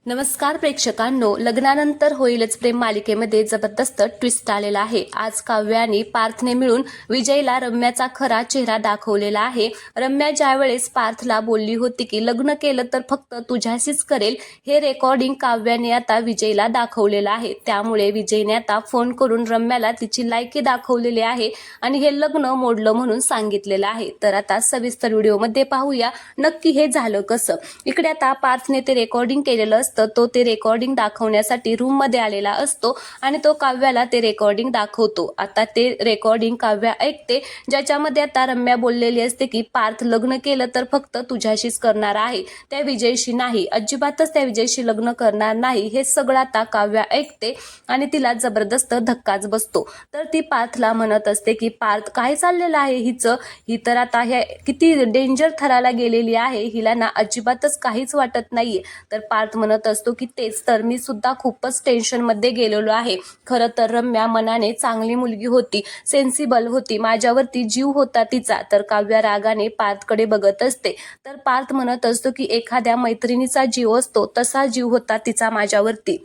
नमस्कार प्रेक्षकांनो, लग्नानंतर होईलच प्रेम मालिकेमध्ये जबरदस्त ट्विस्ट आलेला आहे। आज काव्य आणि पार्थने मिळून विजयला रम्याचा खरा चेहरा दाखवलेला आहे। रम्या ज्यावेळेस पार्थला बोलली होती की लग्न केलं तर फक्त तुझ्याशीच करेल, हे रेकॉर्डिंग काव्याने आता विजयला दाखवलेलं आहे। त्यामुळे विजयने आता फोन करून रम्याला तिची लायकी दाखवलेली आहे आणि हे लग्न मोडलं म्हणून सांगितलेलं आहे। तर आता सविस्तर व्हिडिओमध्ये पाहूया नक्की हे झालं कसं। इकडे आता पार्थने ते रेकॉर्डिंग केलेलं तो ते रेकॉर्डिंग दाखवण्यासाठी रूम मध्ये आलेला असतो आणि तो काव्याला ते रेकॉर्डिंग दाखवतो। आता ते रेकॉर्डिंग काव्या ऐकते, ज्याच्यामध्ये आता रम्या बोललेली असते की पार्थ लग्न केलं तर फक्त तुझ्याशीच करणार आहे, त्या विजयशी नाही, अजिबातच त्या विजयशी लग्न करणार नाही। हे सगळं आता काव्या ऐकते आणि तिला जबरदस्त धक्काच बसतो। तर ती पार्थला म्हणत असते की पार्थ काय चाललेलं आहे हिचं, ही तर आता हे किती डेंजर थराला गेलेली आहे, हिला ना अजिबातच काहीच वाटत नाहीये। तर पार्थ म्हणत असतो की तेच तर, मी सुद्धा खूपच टेन्शन मध्ये गेलेलो आहे। खरं तर रम्या मनाने चांगली मुलगी होती, सेन्सिबल होती, माझ्यावरती जीव होता तिचा। तर काव्या रागाने पार्थकडे बघत असते। तर पार्थ म्हणत असतो की एखाद्या मैत्रिणीचा जीव असतो तसा जीव होता तिचा माझ्यावरती।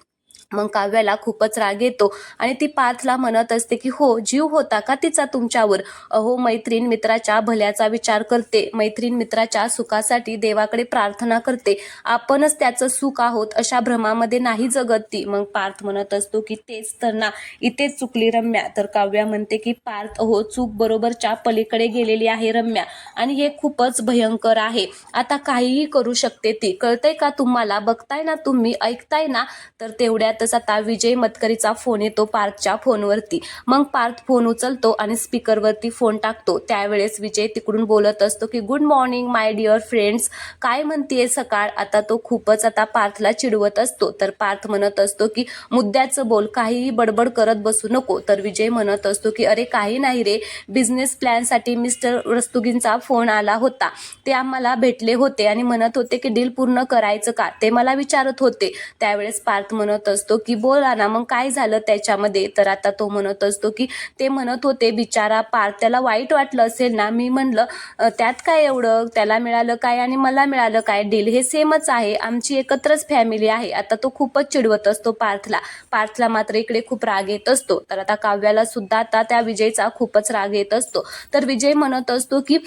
मग काव्याला खूपच राग येतो आणि ती पार्थला म्हणत असते की हो, जीव होता का तिचा तुमच्यावर? अहो, मैत्रीण मित्राच्या भल्याचा विचार करते, मैत्रीण मित्राच्या सुखासाठी देवाकडे प्रार्थना करते, आपणच त्याचं सुख आहोत अशा भ्रमामध्ये नाही जगत ती। मग पार्थ म्हणत असतो की तेच तर ना, इथेच चुकली रम्या। तर काव्या म्हणते की पार्थ, हो, चूक बरोबरच्या पलीकडे गेलेली आहे रम्या आणि हे खूपच भयंकर आहे, आता काहीही करू शकते ती, कळतंय का तुम्हाला, बघताय ना तुम्ही, ऐकताय ना? तर तेवढ्यातच आता विजय मतकरीचा फोन येतो पार्थच्या फोनवरती। मग पार्थ फोन उचलतो आणि स्पीकरवरती फोन टाकतो। त्यावेळेस विजय तिकडून बोलत असतो की good morning my dear friends, काय म्हणतीये सकाळ। आता तो खूपच आता पार्थला चिडवत असतो। तर पार्थ म्हणत असतो की मुद्द्याचं बोल, काहीही बडबड करत बसू नको। तर विजय म्हणत असतो की अरे काही नाही रे, बिझनेस प्लॅनसाठी मिस्टर रस्तुगींचा फोन आला होता, ते आम्हाला भेटले होते आणि म्हणत होते की डील पूर्ण करायचं का, ते मला विचारत होते। त्यावेळेस पार्थ म्हणत असतो की बोला ना, मग काय झालं त्याच्यामध्ये? तर आता तो म्हणत असतो की ते म्हणत होते बिचारा पार्थ, त्याला वाईट वाटलं असेल ना। मी म्हणलं त्यात काय एवढं, त्याला मिळालं काय आणि मला मिळालं काय, डील हे सेमच आहे, आमची एकत्रच फॅमिली आहे। आता तो खूपच चिडवत असतो पार्थला मात्र इकडे खूप राग येत असतो। तर आता काव्याला सुद्धा आता त्या विजयचा खूपच राग येत असतो। तर विजय म्हणत असतो की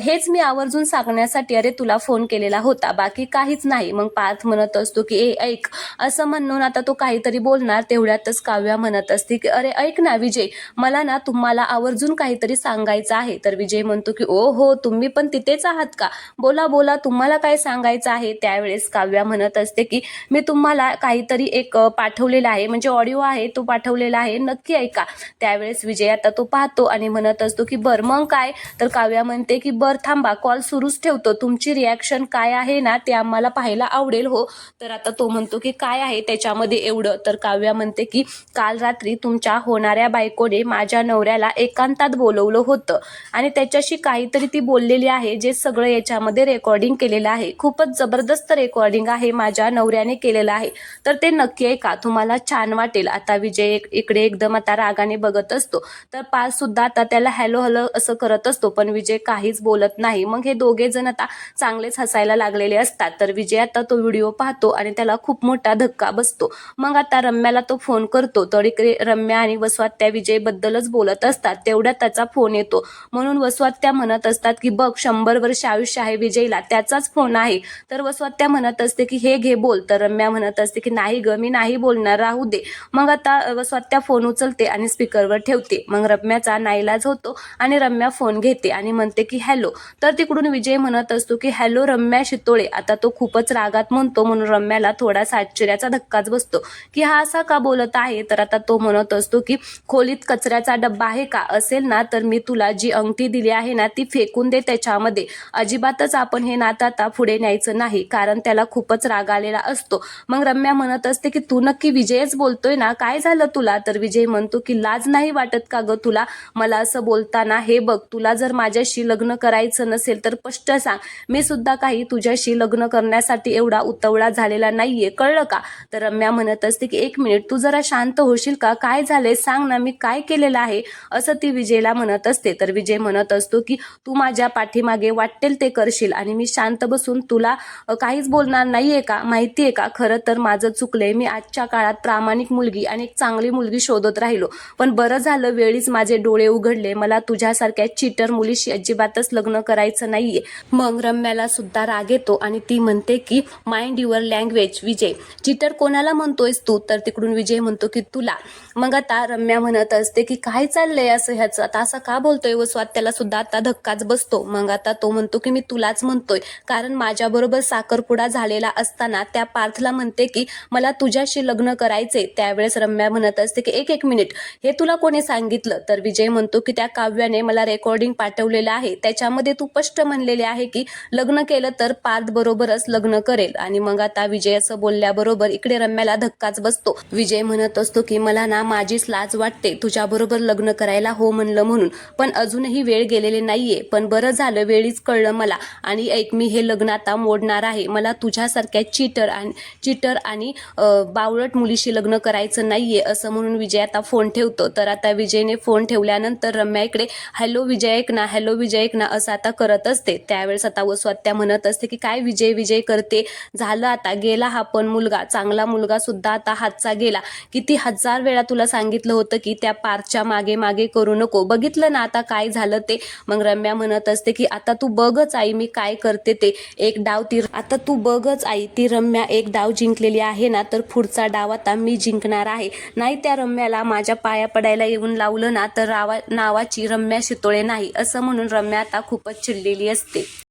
हेच मी आवर्जून सांगण्यासाठी अरे तुला फोन केलेला होता, बाकी काहीच नाही। मग पार्थ म्हणत असतो की ऐक, असं म्हणून आता तो काहीतरी बोलणार, तेवढ्यातच काव्या म्हणत असते की अरे ऐक ना विजय, मला ना तुम्हाला आवर्जून काहीतरी सांगायचं आहे। तर विजय म्हणतो की ओ हो, तुम्ही पण तिथेच आहात का, बोला बोला, तुम्हाला काय सांगायचं आहे? त्यावेळेस काव्या म्हणत असते की मी तुम्हाला काहीतरी एक पाठवलेला आहे, म्हणजे ऑडिओ आहे, तो पाठवलेला आहे, नक्की ऐका। त्यावेळेस विजय आता तो पाहतो आणि म्हणत असतो की बर मग काय? तर काव्या म्हणते की बर थांबा, कॉल सुरूच ठेवतो, तुमची रिॲक्शन काय आहे ना ते आम्हाला पाहायला आवडेल हो। तर आता तो म्हणतो की काय आहे त्याच्यामध्ये एवढं? तर काव्या म्हणते की काल रात्री तुमच्या होणाऱ्या बायकोने माझ्या नवऱ्याला एकांतात बोलवलं होतं आणि त्याच्याशी काहीतरी ती बोललेली आहे, जे सगळं याच्यामध्ये रेकॉर्डिंग केलेलं आहे, खूपच जबरदस्त रेकॉर्डिंग आहे, माझ्या नवऱ्याने केलेलं आहे, तर ते नक्की ऐका, तुम्हाला छान वाटेल। आता विजय इकडे एकदम आता रागाने बघत असतो। तर पार्थ सुद्धा आता त्याला हॅलो हॅलो असं करत असतो, पण विजय काहीच बोलत नाही। मग हे दोघे जण आता चांगलेच हसायला लागलेले असतात। तर विजय आता तो व्हिडिओ पाहतो आणि त्याला खूप मोठा धक्का बसतो। मग आता रम्याला तो फोन करतो। तर इकडे रम्या आणि वसवात्या विजय बद्दलच बोलत असतात, तेवढ्यात त्याचा फोन येतो। म्हणून वसवात्या म्हणत असतात की बघ, 100 वर्ष आयुष्य आहे विजयला, त्याचाच फोन आहे। तर वसवात्या म्हणत असते की हे घे बोल। तर रम्या म्हणत असते की नाही ग, मी नाही बोलणार, राहू दे। मग आता वसवात्या फोन उचलते आणि स्पीकरवर ठेवते। मग रम्याचा नाईलाज होतो आणि रम्या फोन घेते आणि म्हणते की हॅलो। तर तिकडून विजय म्हणत असतो की हॅलो रम्या शितोळे। आता तो खूपच रागात म्हणतो, म्हणून रम्याला थोडासा आश्चर्याचा धक्काच बसतो की हा असा का बोलत आहे। तर आता तो म्हणत असतो की खोलीत कचऱ्याचा डब्बा आहे का, असेल ना तर मी तुला जी अंगठी दिली आहे ना ती फेकून दे त्याच्यामध्ये, अजिबातच आपण हे नातं आता पुढे न्यायचं नाही, कारण त्याला खूपच राग आलेला असतो। मग रम्या म्हणत असते की तू नक्की विजयच बोलतोय ना, काय झालं तुला? तर विजय म्हणतो की लाज नाही वाटत का ग तुला मला असं बोलताना? हे बघ, तुला जर माझ्याशी लग्न करायचं नसेल तर स्पष्ट सांग, मी सुद्धा काही तुझ्याशी लग्न करण्यासाठी एवढा उतावळा झालेला नाहीये, कळलं का? तर रम्या म्हणत असते की 1 मिनिट तू जरा शांत होशील का, काय झालंय सांग ना, मी काय केलेलं आहे, असं ती विजयला म्हणत असते. तर विजय म्हणत असतो की तू माझ्या पाठीमागे वाटेल ते करशील आणि मी शांत बसून तुला काहीच बोलणार नाहीये का, माहितीये का, खरं तर माझं चुकलंय, मी आजच्या काळात प्रामाणिक मुलगी आणि एक चांगली मुलगी शोधत राहिलो, पण बरं झालं वेळीच माझे डोळे उघडले, मला तुझ्यासारख्या चीटर मुलीशी अजिबातच लग्न करायचं नाहीये. मग रम्याला सुद्धा राग येतो आणि ती म्हणते की mind your language Vijay, cheater कोणाला म्हणतोयस तू, तर तिकडून विजय म्हणतो की तुला. मग आता रम्या म्हणत असते की काय चाललंय असं ह्याचं, आता असं का बोलतोय, व स्वात्याला सुद्धा आता धक्काच बसतो. मग आता तो म्हणतो की मी तुलाच म्हणतोय, कारण माझ्याबरोबर साखरपुडा झालेला असताना त्या पार्थला म्हणते की मला तुझ्याशी लग्न करायचे. त्यावेळेस रम्या म्हणत असते की एक मिनिट, हे तुला कोणी सांगितलं, तर विजय म्हणतो की त्या काव्याने मला रेकॉर्डिंग पाठवलेलं आहे, त्याच्यामध्ये तू स्पष्ट म्हणलेले आहे की लग्न केलं तर पार्थ बरोबरच लग्न करेल. आणि मग आता विजय असं बोलल्याबरोबर इकडे रम्याला धक्काच बसतो. विजय म्हणत असतो की मला ना माझीच लाज वाटते तुझ्याबरोबर लग्न करायला हो म्हणलं म्हणून, पण अजूनही वेळ गेलेली नाहीये, पण बरं झालं वेळीच कळलं मला, आणि ऐक मी हे लग्न आता मोडणार आहे, मला तुझ्यासारख्या चीटर आणि बावळट मुलीशी लग्न करायचं नाहीये, असं म्हणून विजय आता फोन ठेवतो. तर आता विजयने फोन ठेवल्यानंतर रम्या इकडे हॅलो विजय ऐक ना, हॅलो विजय ऐक ना असं आता करत असते. त्यावेळेस आता वस्वात्या म्हणत असते की काय विजय विजय करते, झालं आता, गेला हा पण मुलगा, चांगला मुलगा सुद्धा आता हातचा गेला, किती 1000 वेळा तुला सांगितलं होतं की त्या पार्थच्या मागे मागे करू नको, बघितलं ना आता काय झालं ते. मग रम्या म्हणत असते की आता तू बघच आई मी काय करते ते, एक डाव ती, आता तू बघच आई, ती रम्या एक डाव जिंकलेली आहे ना, तर पुढचा डाव आता मी जिंकणार आहे, नाही त्या रम्याला माझ्या पाया पडायला येऊन लावलं ना तर नावाची रम्या शितोळे नाही, असं म्हणून रम्या आता खूपच चिडलेली असते.